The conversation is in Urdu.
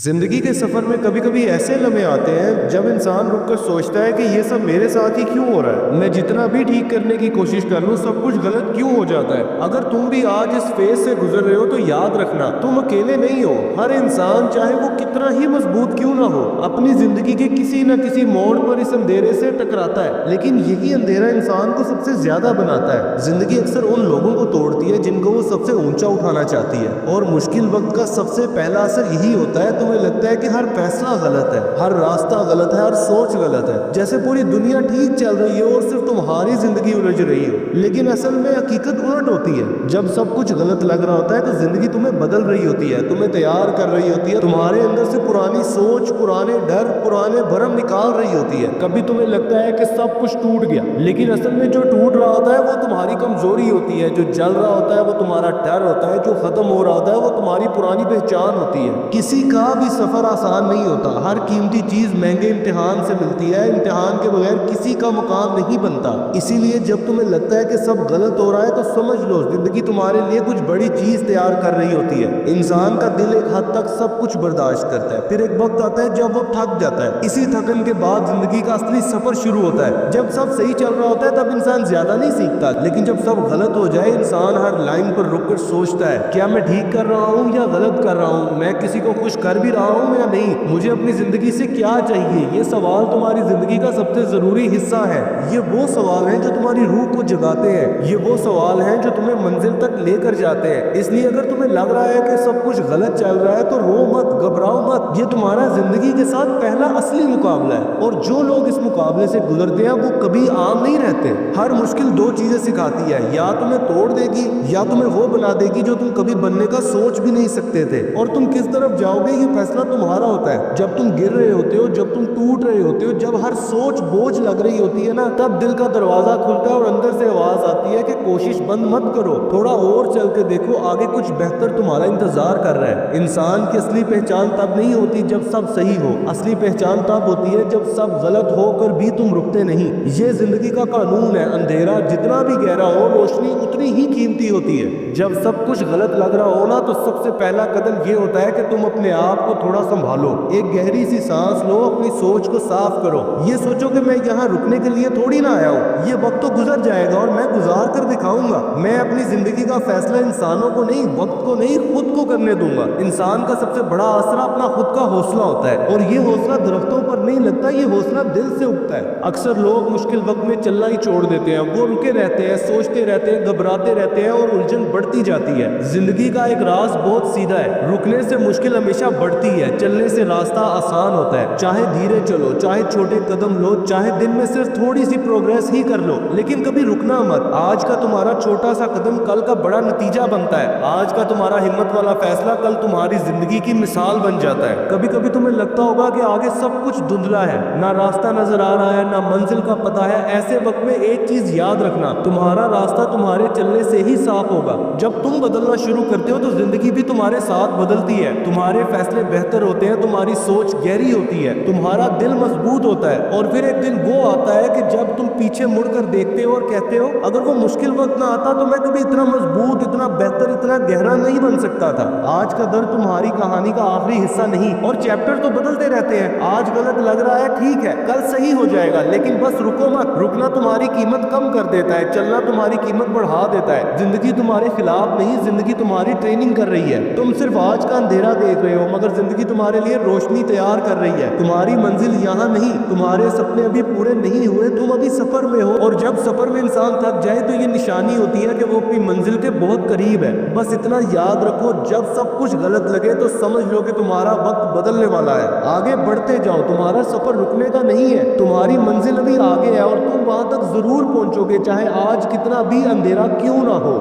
زندگی کے سفر میں کبھی کبھی ایسے لمحے آتے ہیں جب انسان رک کر سوچتا ہے کہ یہ سب میرے ساتھ ہی کیوں ہو رہا ہے، میں جتنا بھی ٹھیک کرنے کی کوشش کر لوں سب کچھ غلط کیوں ہو جاتا ہے۔ اگر تم بھی آج اس فیز سے گزر رہے ہو تو یاد رکھنا تم اکیلے نہیں ہو۔ ہر انسان چاہے وہ کتنا ہی مضبوط کیوں نہ ہو اپنی زندگی کے کسی نہ کسی موڑ پر اس اندھیرے سے ٹکراتا ہے، لیکن یہی اندھیرا انسان کو سب سے زیادہ بناتا ہے۔ زندگی اکثر ان لوگوں کو توڑتی ہے جن کو وہ سب سے اونچا اٹھانا چاہتی ہے، اور مشکل وقت کا سب سے پہلا اثر یہی ہوتا ہے تمہیں لگتا ہے کہ ہر فیصلہ غلط ہے، ہر راستہ غلط ہے، ہر سوچ غلط ہے، جیسے پوری دنیا ٹھیک چل رہی ہے اور صرف تمہاری زندگی الجھ رہی ہے۔ لیکن اصل میں حقیقت الٹ ہوتی ہے۔ جب سب کچھ غلط لگ رہا ہوتا ہے تو زندگی تمہیں بدل رہی ہوتی ہے، تمہیں تیار کر رہی ہوتی ہے، تمہارے اندر سے پرانی سوچ، پرانے ڈر، پرانے بھرم نکال رہی ہوتی ہے۔ کبھی تمہیں لگتا ہے کہ سب کچھ ٹوٹ گیا، لیکن اصل میں جو ٹوٹ رہا ہوتا ہے وہ تمہاری کمزوری ہوتی ہے، جو جل رہا ہوتا ہے وہ تمہارا ڈر ہوتا ہے، جو ختم ہو رہا ہوتا ہے وہ تمہاری پرانی پہچان ہوتی ہے۔ کسی کا بھی سفر آسان نہیں ہوتا، ہر قیمتی چیز مہنگے امتحان سے ملتی ہے، امتحان کے بغیر کسی کا مقام نہیں بنتا۔ اسی لیے جب تمہیں لگتا ہے کہ سب غلط ہو رہا ہے تو سمجھ لو زندگی تمہارے لیے کچھ بڑی چیز تیار کر رہی ہوتی ہے۔ انسان کا دل ایک حد تک سب کچھ برداشت کرتا ہے، پھر ایک وقت آتا ہے جب وہ تھک جاتا ہے۔ اسی تھکن کے بعد زندگی کا اصلی سفر شروع ہوتا ہے۔ جب سب صحیح چل رہا ہوتا ہے تب انسان زیادہ نہیں سیکھتا، لیکن جب سب غلط ہو جائے انسان ہر لائن پر رک کر سوچتا ہے کیا میں ٹھیک کر رہا ہوں یا غلط کر رہا ہوں، میں کسی کو خوش کر بھی رہا ہوں یا نہیں، مجھے اپنی زندگی سے کیا چاہیے۔ یہ سوال تمہاری زندگی کا سب سے ضروری حصہ ہے۔ یہ وہ سوال ہیں جو تمہاری روح کو جگاتے ہیں، یہ وہ سوال ہیں جو تمہیں منزل تک لے کر جاتے ہیں۔ اس لیے اگر تمہیں لگ رہا ہے کہ سب کچھ غلط چل رہا ہے تو رو مت، گھبراؤ مت، یہ تمہارا زندگی کے ساتھ پہلا اصلی مقابلہ ہے، اور جو لوگ اس مقابلے سے گزرتے ہیں وہ کبھی عام نہیں رہتے۔ ہر مشکل دو چیزیں سکھاتی ہے، یا تمہیں توڑ دے گی یا تمہیں وہ بنا دے گی جو تم کبھی بننے کا سوچ بھی نہیں سکتے تھے۔ اور تم کس طرف جاؤ گے یہ فیصلہ تمہارا ہوتا ہے۔ جب تم گر رہے ہوتے ہو، جب تم ٹوٹ رہے ہوتے ہو، جب ہر سوچ بوجھ لگ رہی ہوتی ہے نا، تب دل کا دروازہ کھلتا ہے اور اندر سے آواز آتی ہے کہ کوشش بند مت کرو، تھوڑا اور چل کے دیکھو، آگے کچھ بہتر تمہارا انتظار کر رہا ہے۔ انسان کی اصلی پہچان تب نہیں ہوتی جب سب صحیح ہو، اصلی پہچان تب ہوتی ہے جب سب غلط ہو کر بھی تم رکتے نہیں۔ یہ زندگی کا قانون ہے، اندھیرا جتنا بھی گہرا ہو روشنی اتنی ہی قیمتی ہوتی ہے۔ جب سب کچھ غلط لگ رہا ہو نا تو سب سے پہلا قدم یہ ہوتا ہے کہ تم اپنے آپ کو تھوڑا سنبھالو، ایک گہری سی سانس لو، اپنی سوچ کو صاف کرو۔ یہ سوچو کہ میں یہاں رکنے کے لیے تھوڑی نہ آیا ہوں، یہ وقت تو گزر جائے گا اور میں گزار کر دکھاؤں گا۔ میں اپنی زندگی کا فیصلہ انسانوں کو نہیں، وقت کو نہیں، خود کو کرنے دوں گا۔ انسان کا سب سے بڑا آسرا اپنا خود کا حوصلہ ہوتا ہے، اور یہ حوصلہ درختوں پر نہیں لگتا، یہ حوصلہ دل سے اگتا ہے۔ اکثر لوگ مشکل وقت میں چلنا ہی چھوڑ دیتے ہیں، وہ رکے رہتے ہیں، سوچتے رہتے ہیں، گھبراتے رہتے ہیں اور الجھن بڑھتی جاتی ہے۔ زندگی کا ایک راز بہت سیدھا ہے، رکنے سے مشکل ہمیشہ بڑھتی ہے، چلنے سے راستہ آسان ہوتا ہے۔ چاہے دھیرے چلو، چاہے چھوٹے قدم لو، چاہے دن میں صرف تھوڑی سی پروگریس ہی کر لو، لیکن کبھی رکنا مت۔ آج کا تمہارا چھوٹا سا قدم کل کا بڑا نتیجہ بنتا ہے، آج کا تمہارا ہمت والا فیصلہ کل تمہاری زندگی کی مثال بن جاتا ہے۔ کبھی کبھی تمہیں لگتا ہوگا کہ آگے سب کچھ دھندلا ہے، نہ راستہ نظر آ رہا ہے، نہ منزل کا پتہ ہے۔ ایسے وقت میں ایک چیز یاد رکھنا، تمہارا راستہ تمہارے چلنے سے ہی صاف ہوگا۔ جب تم بدلنا شروع کرتے ہو تو زندگی بھی تمہارے ساتھ بدلتی ہے، تمہارے فیصلے بہتر ہوتے ہیں، تمہاری سوچ گہری ہوتی ہے، تمہارا دل مضبوط ہوتا ہے، اور پھر ایک دن وہ آتا ہے کہ جب تم پیچھے مڑ کر دیکھتے ہو اور کہتے ہو اگر وہ مشکل وقت نہ آتا تو میں کبھی اتنا مضبوط، اتنا بہتر، اتنا گہرا نہیں بن سکتا تھا۔ آج کا درد تمہاری کہانی کا آخری حصہ نہیں، اور چیپٹر تو بدلتے رہتے ہیں۔ آج غلط لگ رہا ہے، ٹھیک ہے، کل صحیح ہو جائے گا، لیکن بس رکو مت۔ رکنا تمہاری قیمت کم کر دیتا ہے، چلنا تمہاری قیمت بڑھا دیتا ہے۔ زندگی تمہارے خلاف نہیں، زندگی تمہاری ٹریننگ کر رہی ہے۔ تم صرف آج کا اندھیرا دیکھ رہے ہو، مگر زندگی تمہارے لیے روشنی تیار کر رہی ہے۔ تمہاری منزل یہاں نہیں، تمہارے سپنے ابھی پورے نہیں ہوئے، تم ابھی سفر میں ہو، اور جب سفر میں انسان تھک جائے تو یہ نشانی ہوتی ہے کہ وہ اپنی منزل کے بہت قریب ہے۔ بس اتنا یاد رکھو، جب سب کچھ غلط لگے تو سمجھ لو کہ تمہارا وقت بدلنے والا ہے۔ آگے بڑھتے جاؤ، تمہارا سفر رکنے کا نہیں ہے، تمہاری منزل ابھی آگے ہے اور تم وہاں تک ضرور پہنچو گے، چاہے آج کتنا بھی اندھیرا کیوں نہ ہو۔